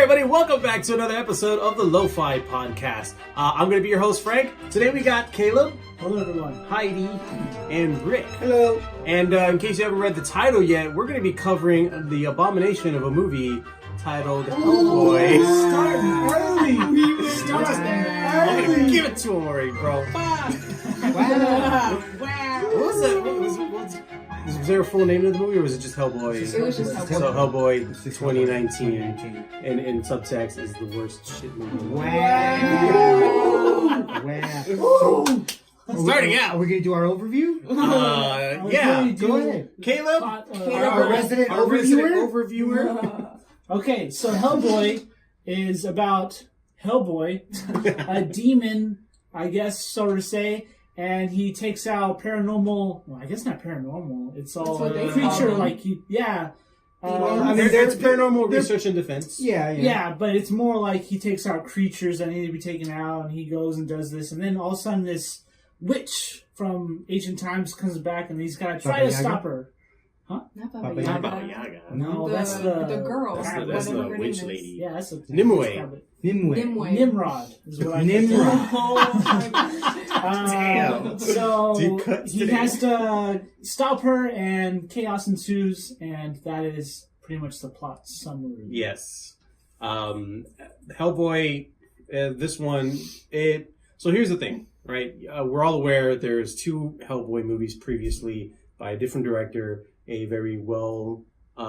everybody, welcome back to another episode of the LoFi podcast. I'm going to be your host, Frank. Today we got Caleb. Hello, everyone. Heidi. And Rick. Hello. And in case you haven't read the title yet, we're going to be covering the abomination of a movie titled Hellboy. Starting early. I'm going to give it to him already, bro. Wow. What was it? Was there a full name of the movie, or was it just Hellboy? It was just Hellboy. So Hellboy 2019, and in subtext is the worst shit movie. Wow. Starting out. Are we going to do our overview? Yeah. Go ahead. Caleb, Our resident overviewer. Okay, so Hellboy is about Hellboy, a demon, I guess, so to say, and he takes out paranormal. Well, I guess not paranormal. It's all a creature like he. Yeah. it's paranormal research and defense. Yeah, but it's more like he takes out creatures that need to be taken out, and he goes and does this, and then all of a sudden this witch from ancient times comes back, and he's got to try to stop her. Huh? Not Baba Baba Yaga. Yaga. No, The- that's the girl. That's the Whatever her witch name is. lady. Yeah, that's a Nimue. Nimue. Nimrod is what I Nimrod. Damn. So Deep cuts he today. has to stop her, and chaos ensues, and that is pretty much the plot summary. Yes. Hellboy, this one, so here's the thing, right? We're all aware there's two Hellboy movies previously by a different director, a very well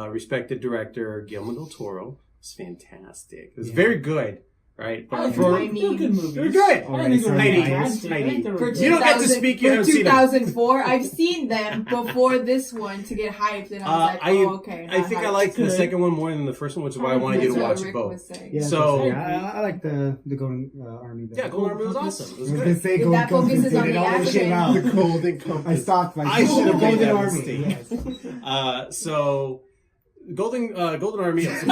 respected director, Guillermo del Toro. It's fantastic. It was very good, right? But They're good movies. they're good. I didn't think they were Heidi, fantastic. I think they were For good. You don't get to speak, you for haven't seen them. 2004, I've seen them before this one to get hyped, and I was like, okay. I think I liked the Good. second one more than the first one, which is why I wanted you to watch both. Yeah, So- I like the Golden Army. Though. Yeah, Golden Army was awesome. It was I was good. going to say If Golden that focuses on Compass, the it always came out. The Golden Compass. I stalked my I should have made Golden that Army. mistake. So, Golden Army. Almost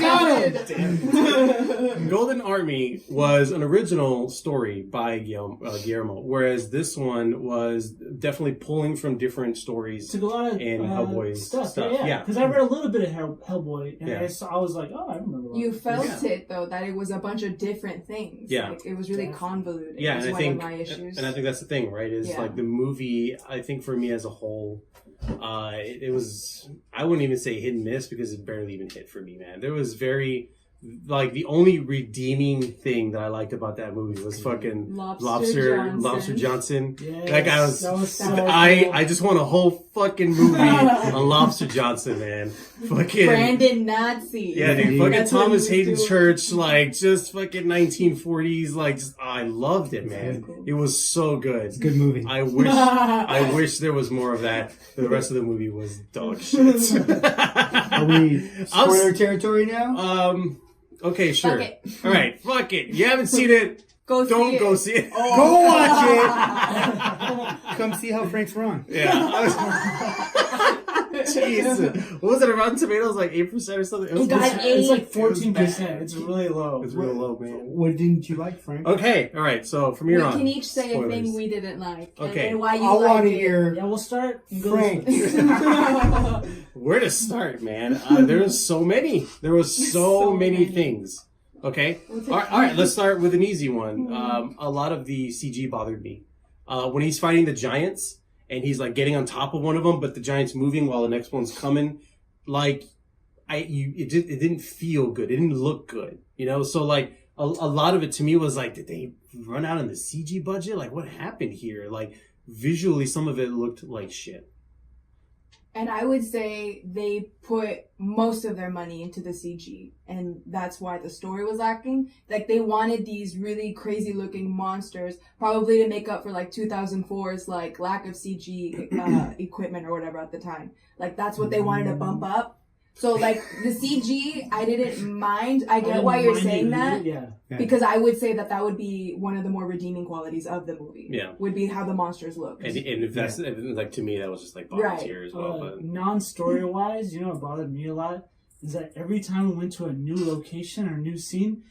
got him. Golden Army was an original story by Guillermo, whereas this one was definitely pulling from different stories. Took a lot of And Hellboy's stuff, yeah. Because I read a little bit of Hellboy, and Yeah. I was like, oh, I remember. You felt it though, that it was a bunch of different things. Yeah. Like, it was really convoluted. Yeah, It was and I one think, of my issues. and I think that's the thing, right? Is Yeah. like the movie. I think for me as a whole, it was. I wouldn't even say hit and miss because it barely even hit for me, man. There was very. Like, the only redeeming thing that I liked about that movie was fucking Lobster Johnson. Yes, That guy was so cool. I just want a whole fucking movie on Lobster Johnson, man. Fucking Brandon Nazi. yeah, dude. Fucking That's what Thomas he was Hayden doing. Church, like, just fucking 1940s, like, just, I loved it, man. It was so good. It's a good movie. I wish there was more of that. The rest of the movie was dog shit. Are we spoiler territory now? Okay, sure. Fuck it. All right, fuck it. You haven't seen it. Go Don't see it. go see it. Go watch it. Come see how Frank's wrong. Yeah. Jesus. What was it? Rotten Tomatoes, like 8% or something? It got It's like 8. 14%. It's really low. It's real low, man. What didn't you like, Frank? Okay, all right. So from We here on, can each say spoilers. a thing we didn't like. Okay. And why you I want liked to it. hear Yeah, we'll start. and go Frank. this way. Where to start, man? There's so many. There was so many things. Okay. All right. Let's start with an easy one. A lot of the CG bothered me. When he's fighting the giants and he's like getting on top of one of them, but the giant's moving while the next one's coming. Like, it didn't feel good. It didn't look good. You know. So like a lot of it to me was like, did they run out on the CG budget? Like, what happened here? Like, visually, some of it looked like shit. And I would say they put most of their money into the CG, and that's why the story was lacking. Like, they wanted these really crazy looking monsters, probably to make up for like 2004's like lack of CG equipment or whatever at the time. Like, that's what they wanted to bump up. So like the CG, I didn't mind. I get why you're saying that. Yeah. Because I would say that would be one of the more redeeming qualities of the movie. Yeah. Would be how the monsters look. And if that's like, to me, that was just like bottom Right. tier as well. But Non-story wise, you know what bothered me a lot is that every time we went to a new location or new scene,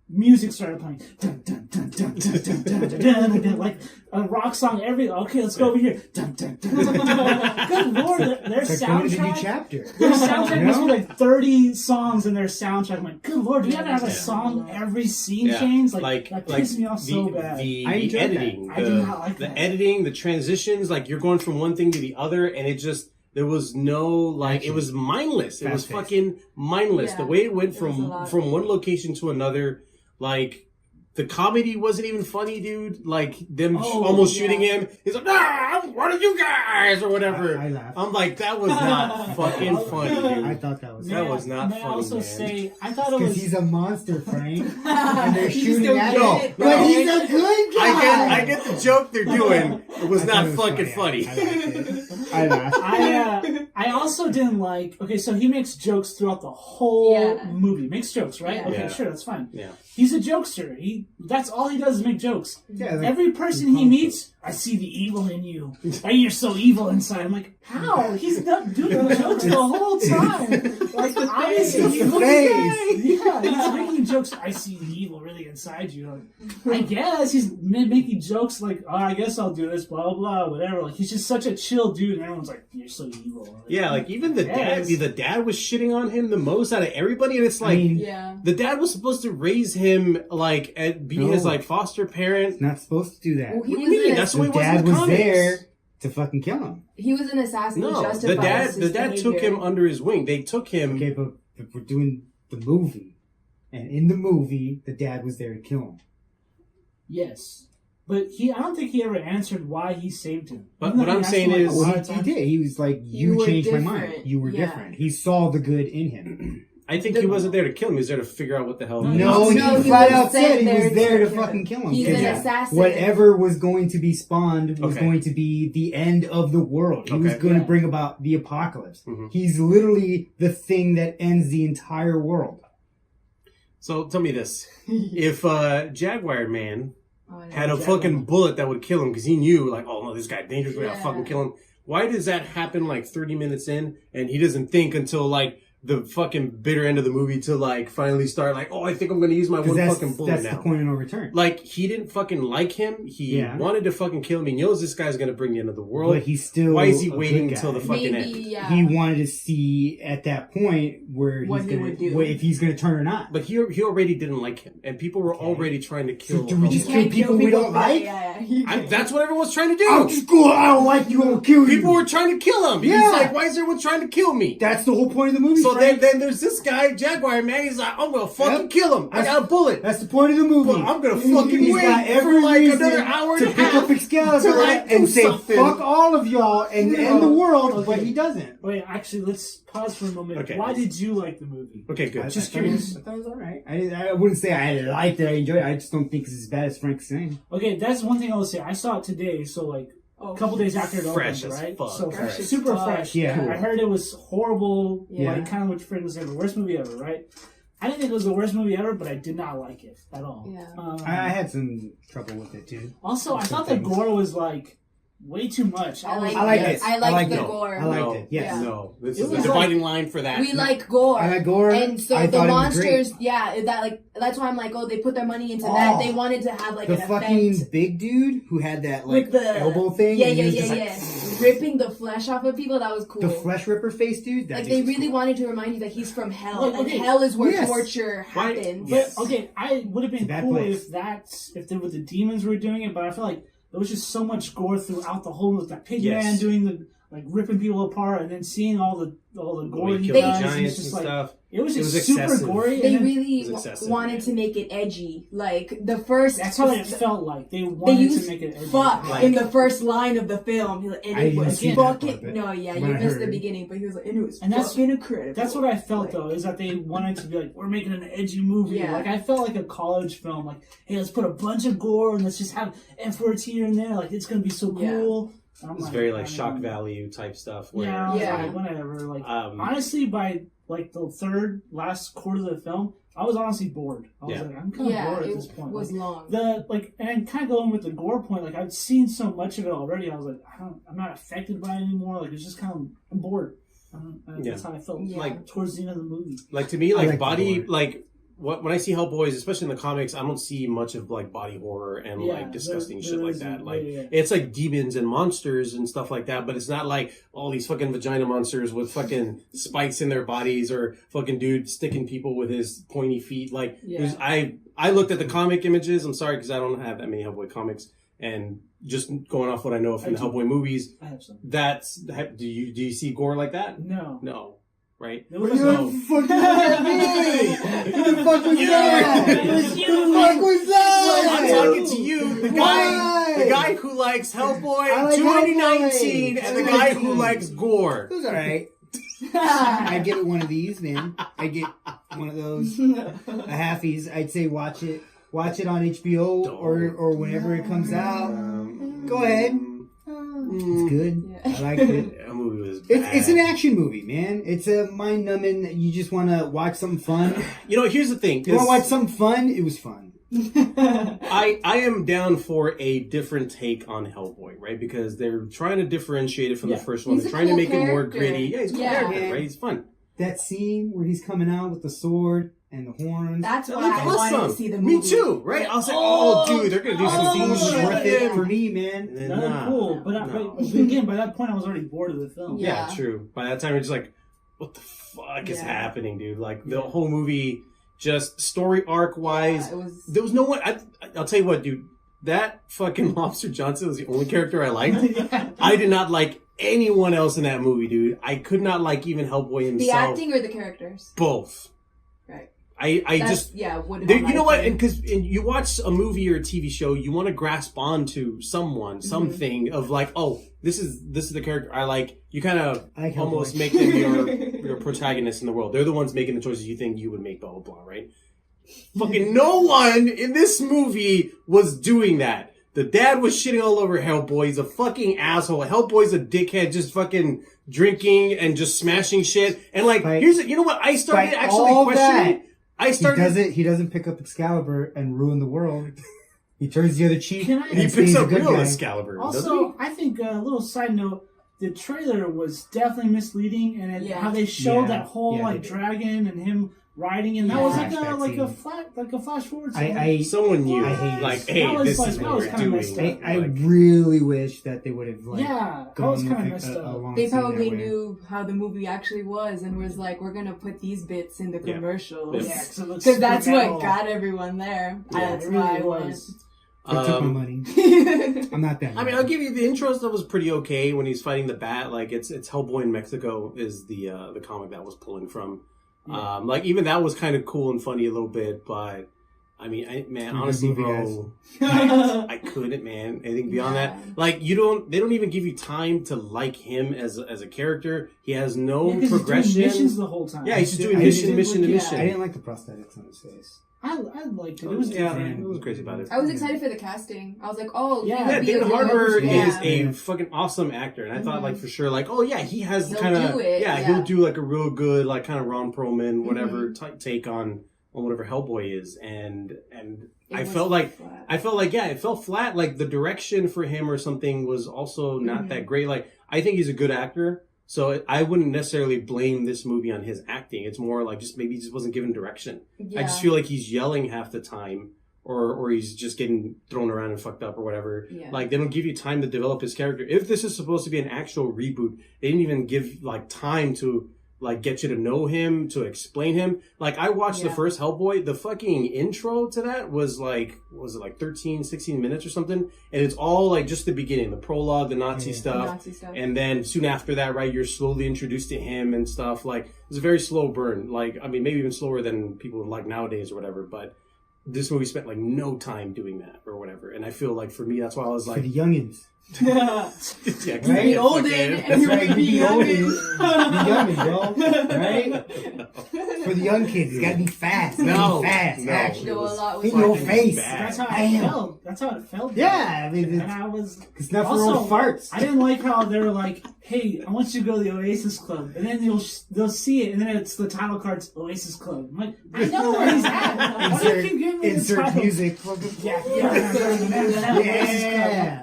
music started playing. Dun, dun, dun, dun, dun, dun, dun, dun, dun, dun, like a rock song okay, let's go over here. Dun, dun, dun, dun, dun. Good lord, their It's like going to the new soundtrack. chapter. Their soundtrack You must be know? like 30 songs in their soundtrack. I'm like, good lord, do you have to have a song every scene change? Like that pissed me off so bad. The I enjoyed editing, that. I did not like the that. editing, the transitions, like you're going from one thing to the other, and it just there was no like it was mindless. It was Fast-paced. fucking mindless. Yeah, the way it went there was a from lot. one location to another, like. The comedy wasn't even funny, dude. Like them almost shooting him. He's like, what are you guys or whatever. I laughed. I'm like, that was not fucking funny, dude. I thought that was That was not May I funny, also man. say, I thought it because was. he's a monster, Frank, and they're You shooting still at get him. it, But bro. he's a good guy. I get the joke they're doing. It was I not thought it was fucking funny. I laughed. I also didn't like. Okay, so he makes jokes throughout the whole movie. Makes jokes, right? Yeah. Okay, Yeah. sure, that's fine. Yeah. He's a jokester. That's all he does is make jokes. Yeah, like, Every person he meets, I see the evil in you. Why you're so evil inside? I'm like, how? He's not doing jokes the whole time. Like obviously, His face. yeah, he's making jokes. I see the evil really inside you. Like, I guess he's making jokes like, oh, I guess I'll do this, blah blah, whatever. Like he's just such a chill dude, and everyone's like, you're so evil. Like, Yeah, like even the Yes. dad was shitting on him the most out of everybody, and it's like Yeah. the dad was supposed to raise him like and be his No. like foster parent. Not supposed to do that. Well, he What do was you mean? an That's the way The it was in dad the was comics. there to fucking kill him. He was an assassin. No, justified the dad took him under his wing. They took him. Okay, but we're doing the movie, and in the movie, the dad was there to kill him. yes, but I don't think he ever answered why he saved him. But Even what though he I'm asked saying him, like, is- a lot Well, of he times. did. He was like, You "You were changed my mind. different. You were Yeah. different." He saw the good in him. I think he wasn't there to kill him. He was there to figure out what the hell. No, No, he he flat was out said he was sent there to kill fucking him. kill him. He's an Yeah. assassin. Whatever was going to be spawned was Okay. going to be the end of the world. He was Okay. going to Yeah. bring about the apocalypse. Mhm. He's literally the thing that ends the entire world. So tell me this: if Jaguar Man Oh, no. had a fucking bullet that would kill him because he knew, like, oh no, this guy dangerous, we gotta Yeah. fucking kill him. Why does that happen like 30 minutes in, and he doesn't think until like the fucking bitter end of the movie to like finally start like, oh, I think I'm gonna use my one Because fucking bullet that's now. the point of no return. Like he didn't fucking like him. He Yeah. wanted to fucking kill him. He knows this guy's gonna bring the end of the world. But he's still. Why is he a waiting good until guy. the fucking Maybe, end? yeah. He wanted to see at that point where What he's he gonna, would do. if he's going to turn or not. But he already didn't like him, and people were already trying to kill. do we just Hellboy. kill people we don't like? That's what everyone's trying to I'll do. just go. I don't like you. I'll kill you. People were trying to kill him. Yeah. He's like, why is everyone trying to kill me? That's the whole point of the movie. So Frank. then there's this guy, Jaguar Man. He's like, I'm gonna fucking Yep. kill him. I got a bullet. That's the point of the movie. Well, I'm gonna fucking He's wait got every for like reason another hour to and a pick half up Excalibur to, like, do and say something. fuck all of y'all and end the world, but he doesn't. Wait, actually, let's pause for a moment. Okay. Why did you like the movie? Okay, good. Just I thought it was- curious. I thought it was all right. I wouldn't say I liked it. I enjoyed it. I just don't think it's as bad as Frank's saying. Okay, that's one thing I will say. I saw it today, so like a couple days after it Fresh opened, as right? fuck. So Fresh as super fuck. fresh. Yeah. I heard it was horrible. Yeah. Like kind of what Frank was saying, the worst movie ever, right? I didn't think it was the worst movie ever, but I did not like it at all. Yeah. I had some trouble with it too. Also, I Some thought the things. gore was like way too much. I was like I like it. it. I like the it. gore. I liked No, it. Yes. Yeah. No, this It is the was dividing line for that. We like gore. I like gore. And so I the thought it was great. monsters, yeah, that's why I'm like, oh, they put their money into that. Oh. They wanted to have like The an fucking effect big dude who had that like with the elbow thing. Yeah, and he yeah, was yeah, just, like, yeah. Ripping the flesh off of people, that was cool. The flesh ripper face dude. That Like dude they was really cool. wanted to remind you that he's from hell, Like, and okay. hell is where Yes. torture Why- happens. Yes. But okay, I would have It's a been bad cool place. if there were the demons were doing it, but I feel like there was just so much gore throughout the whole with that pig Yes. man doing the like ripping people apart and then seeing all the gore We he killed does. the and it's giants just and like stuff. it was just It was super excessive. gory. They and then, really It was excessive, wanted man. to make it edgy. Like the first, that's how it felt like. They they wanted used to make it edgy. fuck Like- in the first line of the film, and I it didn't was see that part, fucking. but No, yeah, when you I missed heard the it. beginning, but he was like, and it was And that's- fucking incredible. That's what I felt Like- though, is that they wanted to be like, we're making an edgy movie. Yeah. Like I felt like a college film. Like, hey, let's put a bunch of gore and let's just have F words here and there. Like it's gonna be so Yeah. cool. And I'm It's like, very I like don't shock know. value type stuff. Where Yeah, I was Yeah. like, whatever. Like Um, honestly, by like the last quarter of the film, I was honestly bored. I was Yeah. like, I'm kind of yeah, bored at it this point. was Like, long. and kind of going with the gore point. Like I've seen so much of it already. I was like, I'm not affected by it anymore. Like it's just kind of, I'm bored. That's how I felt. Yeah. Like towards the end of the movie. like to me, I like like the body, gore. like when I see Hellboys, especially in the comics, I don't see much of like body horror and like disgusting shit like that. Like it's like demons and monsters and stuff like that, but it's not like all these fucking vagina monsters with fucking spikes in their bodies or fucking dude sticking people with his pointy feet. Like I looked at the comic images. I'm sorry because I don't have that many Hellboy comics, and just going off what I know from the Hellboy movies, I have some. Do you see gore like that? No. Right? What the fuck that? Who the fuck was that? Who the fuck was that? I'm talking to you, the guy who likes Hellboy 2019, and the guy who likes gore. It was alright. I give it one of these, man. I get one of those halfies. I'd say watch it on HBO or whenever it comes out. Go ahead. It's good. Yeah. I liked it. That movie was bad. It's an action movie, man. It's a mind-numbing. You just want to watch something fun. You know, here's the thing. You want to watch something fun? It was fun. I am down for a different take on Hellboy, right? Because they're trying to differentiate it from the first one. They're trying to make it more gritty. Yeah, he's a cool character, right? He's fun. That scene where he's coming out with the sword and the horns. That's why I wanted to see the movie. Me too, right? I was like, dude, they're going to do something worth it for me, man. That's cool. But again, by that point, I was already bored of the film. Yeah, true. By that time, you're just like, what the fuck is happening, dude? Like, the whole movie, just story arc-wise, there was no one... I'll tell you what, dude. That fucking Lobster Johnson was the only character I liked. I did not like anyone else in that movie, dude. I could not like even Hellboy himself. The acting or the characters? Both. Right. I just... Yeah, you know what? Because you watch a movie or a TV show, you want to grasp onto someone, something of like, oh, this is the character I like. You kind of almost make them your protagonist in the world. They're the ones making the choices you think you would make, blah, blah, blah, right? Fucking no one in this movie was doing that. The dad was shitting all over Hellboy. He's a fucking asshole. Hellboy's a dickhead, just fucking drinking and just smashing shit. And like, you know what? I started actually questioning. He doesn't pick up Excalibur and ruin the world. He turns the other cheek. And he picks up real Excalibur. Also, I think a little side note. The trailer was definitely misleading, and how they showed that whole like dragon and him riding, and that was like a flash forward. Someone knew, this is what we're doing. I really wish that they would have gone kind of messed up. They probably knew how the movie actually was, and was like, we're gonna put these bits in the commercials, because that's what got everyone there. That's why it was. They took my money. I'm not that. I mean, I'll give you the intro stuff was pretty okay when he's fighting the bat. Like it's Hellboy in Mexico is the comic that was pulling from. Yeah. Like even that was kind of cool and funny a little bit, but I mean, honestly, bro, I couldn't, man. Anything beyond that, like they don't even give you time to like him as a character. He has no progression. He's doing missions the whole time. Yeah, he's just doing mission. I didn't like the prosthetics on his face. I liked it. It was different. It was crazy about it. I was excited for the casting. I was like, David Harbour is a fucking awesome actor, and I thought like for sure, like, oh yeah, he has kind of he'll do like a real good like kind of Ron Perlman whatever take on whatever Hellboy is, and I felt like it felt flat. Like the direction for him or something was also not that great. Like I think he's a good actor. So I wouldn't necessarily blame this movie on his acting. It's more like just maybe he just wasn't given direction. Yeah. I just feel like he's yelling half the time or he's just getting thrown around and fucked up or whatever. Yeah. Like they don't give you time to develop his character. If this is supposed to be an actual reboot, they didn't even give like time to like get you to know him, to explain him. Like I watched the first Hellboy, the fucking intro to that was like 13, 16 minutes or something? And it's all like just the beginning, the prologue, the Nazi stuff. And then soon after that, right, you're slowly introduced to him and stuff. Like it's a very slow burn. Like, I mean, maybe even slower than people would like nowadays or whatever, but this movie spent like no time doing that or whatever. And I feel like for me, that's why I was like... For the youngins. Right? Be olden and you want to be youngin. Be youngin, bro. Right? For the young kids, it's gotta be fast. Actually. In your face. That's how it felt. That's how it felt. Yeah, I mean, and I was. It's not for old farts. I didn't like how they were like, "Hey, I want you to go to the Oasis Club," and then they'll see it, and then it's the title card's Oasis Club. I'm like, I know where he's at. Why do you keep giving me insert music. Yeah.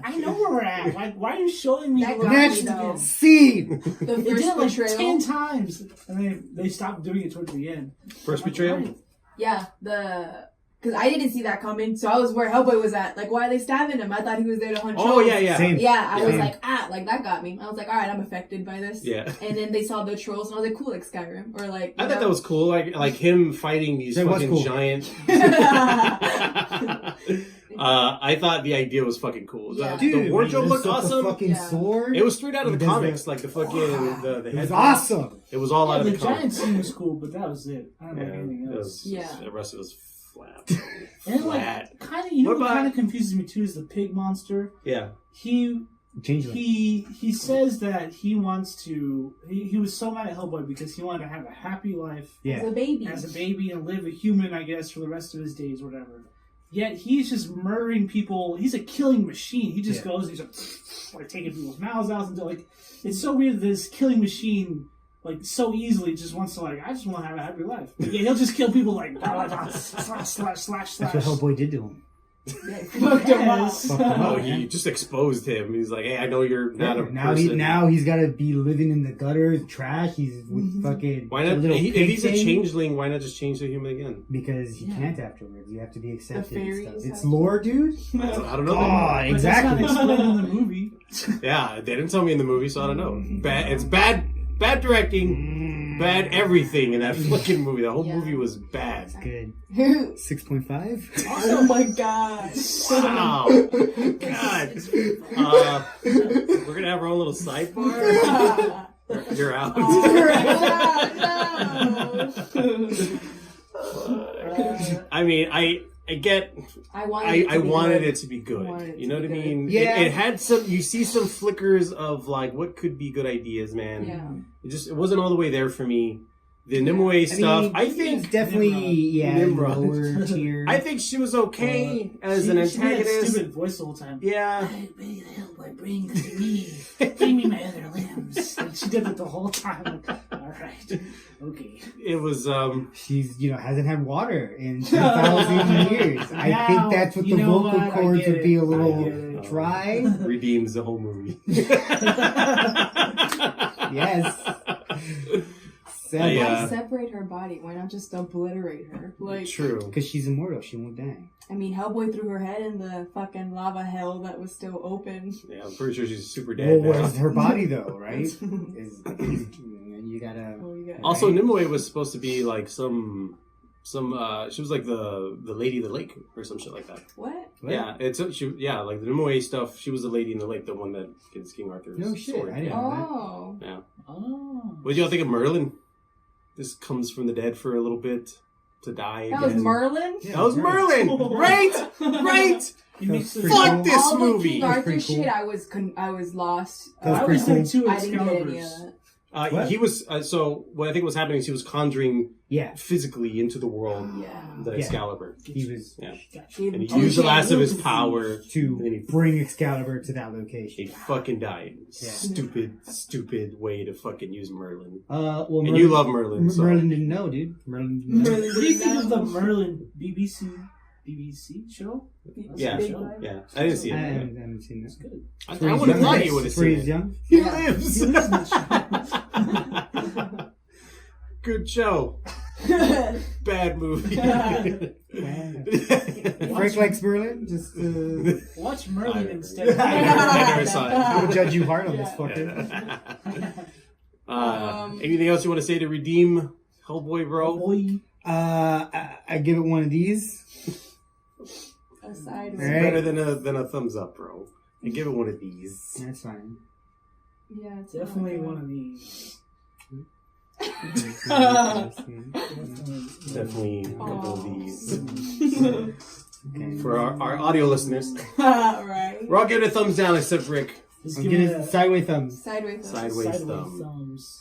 I know where we're at. Like, why are you showing me the scene? The they first did it like betrayal. 10 times, and they stopped doing it towards the end. First betrayal? Yeah, because I didn't see that coming, so I was where Hellboy was at. Like, why are they stabbing him? I thought he was there to hunt Oh, trolls. yeah. Same. Yeah, I was Same. like, like that got me. I was like, all right, I'm affected by this. Yeah. And then they saw the trolls, and I was like, cool, like Skyrim, or like. I thought that was cool. Like him fighting these That was fucking cool. giant. I thought the idea was fucking cool. Yeah. The wardrobe he looked lifts up the awesome. fucking Yeah. sword. It was straight out of He the does comics, that. like the fucking the It head. was awesome. It was all out of the the giant comics. scene was cool, but that was it. I don't know Yeah, anything it else. was, Yeah. the rest of it was flat. And Flat. like, kind of, you know, What what about- kind of confuses me too is the pig monster. Yeah. Changeling. He says that he wants to. He was so mad at Hellboy because he wanted to have a happy life As Yeah. a baby. as a baby and live a human, I guess, for the rest of his days, whatever. Yet he's just murdering people. He's a killing machine. He just Yeah. goes, he's like taking people's mouths out until like it's so weird that this killing machine like so easily just wants to like I just want to have a happy life. But yeah, he'll just kill people like slash. That's what Hellboy did to him. Yeah, fucked him up. Yes. Fucked him up. Oh, man. he just exposed him. He's like, hey, I know you're not a now person. now he's got to be living in the gutter, trash. He's with fucking Why not? a little If pig he's a thing. changeling, why not just change to human again? Because you Yeah. can't afterwards. You have to be accepted. And fairies stuff. have It's to- lore, dude. I don't know. God, But exactly. That's not explained in the movie. Yeah, they didn't tell me in the movie, so I don't know. It's bad directing, bad everything in that fucking movie. That whole Yeah. movie was bad. Good. 6.5. Oh my god. Wow. God. We're gonna have our own little sidebar. You're out. I mean, I get. I wanted I wanted it to be good. wanted it You know to what I be mean? Yeah. It had some. You see some flickers of like what could be good ideas, man. Yeah. It wasn't all the way there for me. The Nimue stuff, I it's think. definitely Nimrod. lower tier. I think she was okay as She- an she had that antagonist. stupid voice the whole time. Yeah. Hellboy, bring to me. Bring me my other limbs. Like, she did it the whole time. Like, all right, okay. It was. She's hasn't had water in 2,000 years. I Now, think that's what you the know vocal what? I cords get would it. be a I little get it. dry. Redeems the whole movie. Yes. Yeah. Why separate her body? Why not just obliterate her? Like, True. Because she's immortal. She won't die. I mean, Hellboy threw her head in the fucking lava hell that was still open. Yeah, I'm pretty sure she's super Well, dead now. where's her body, though, right? You gotta... Oh, you got Also, Nimue was supposed to be like some she was like the lady of the lake or some shit like that. What? Yeah, like the Nimue stuff. She was the lady in the lake, the one that gets King Arthur's No shit, sword. I didn't Yeah. know. Oh. Yeah. Oh. What did y'all think of Merlin? This comes from the dead for a little bit to die That again. was Merlin? Yeah, That was right. Merlin, right? Right. He makes Pretty the Fuck cool. this All movie. the King Arthur Pretty cool. shit, I was lost. That was I pretty was cool. there too. I didn't get any of Excalibur's. that. What? He was so. What I think was happening is he was conjuring Yeah. physically into the world Yeah. the Yeah. Excalibur. He was Yeah. Gave And him he used the two last of his chances. power, and then to he bring Excalibur to that He location. fucking died. Yeah. Stupid way to fucking use Merlin. Well, And you love Merlin, so. Merlin didn't know, dude. Merlin didn't know. Merlin What do you think of the didn't know. Merlin BBC show? Yeah, Big show. life. yeah. I didn't see I it. haven't seen It's that. good. I would have thought you would have Where seen he's it. young. He Yeah. lives. He lives in the show. Good show. Bad movie. Frank likes Merlin. Just Watch I Merlin never- instead. I never saw it. I will judge you hard on this Yeah. fucker. Anything else you want to say to redeem Hellboy, bro? Boy. I give it one of these. Aside It's Right. better than a thumbs up, bro. I give it one of these. That's fine. Yeah, it's Definitely not one good. of these. Definitely a couple of these. Okay. For our audio listeners, Right. we're all giving it a thumbs down except Rick. Let's I'm give giving it it a sideways thumbs. Sideways. Sideways. sideways thumb. thumbs.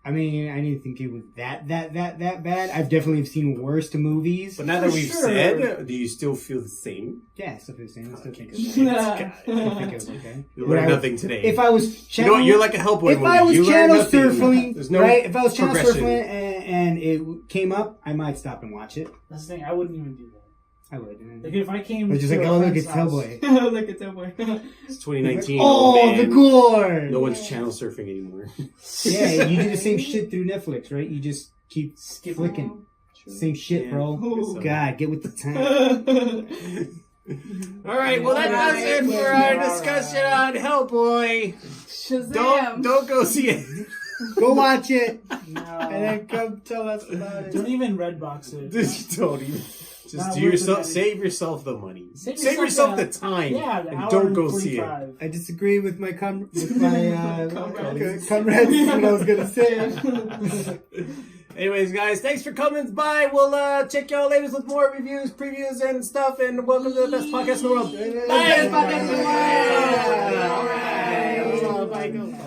I mean, I didn't think it was that bad. I've definitely seen worse movies. But now that For we've sure. said, do you still feel the same? Yeah, stuff is the same. I still think Okay. it's Shit, I still think guy. it was okay. You Would learned I- nothing today. If I was You know channel, what? You're like a Hellboy if movie. I was You learn channel nothing. surfing, There's no right? If I was channel progression. surfing and it came up, I might stop and watch it. That's the thing. I wouldn't even do that. I would. Like if I came, It's just to like, a oh look, friend's it's house- Hellboy. Look at that boy. It's 2019. Oh, man. the gore! No one's channel surfing anymore. Yeah, you do the same shit through Netflix, right? You just keep Skip flicking. Same shit, Yeah. bro. So- God, get with the time. All right, well that does it for our discussion on Hellboy. Shazam! Don't go see it. Go watch it, No. and then come tell us about it. Don't even redbox it. Don't even. Just Not do worth yourself. it. Save yourself the money. Save yourself the yourself time. Yeah, the and hour don't go and see it. 45. I disagree with my comrades. What Comrades. I was gonna say. Anyways, guys, thanks for coming by. We'll check y'all later with more reviews, previews, and stuff. And welcome to the best podcast in the world. Best podcast in the world. All right. All right. Bye.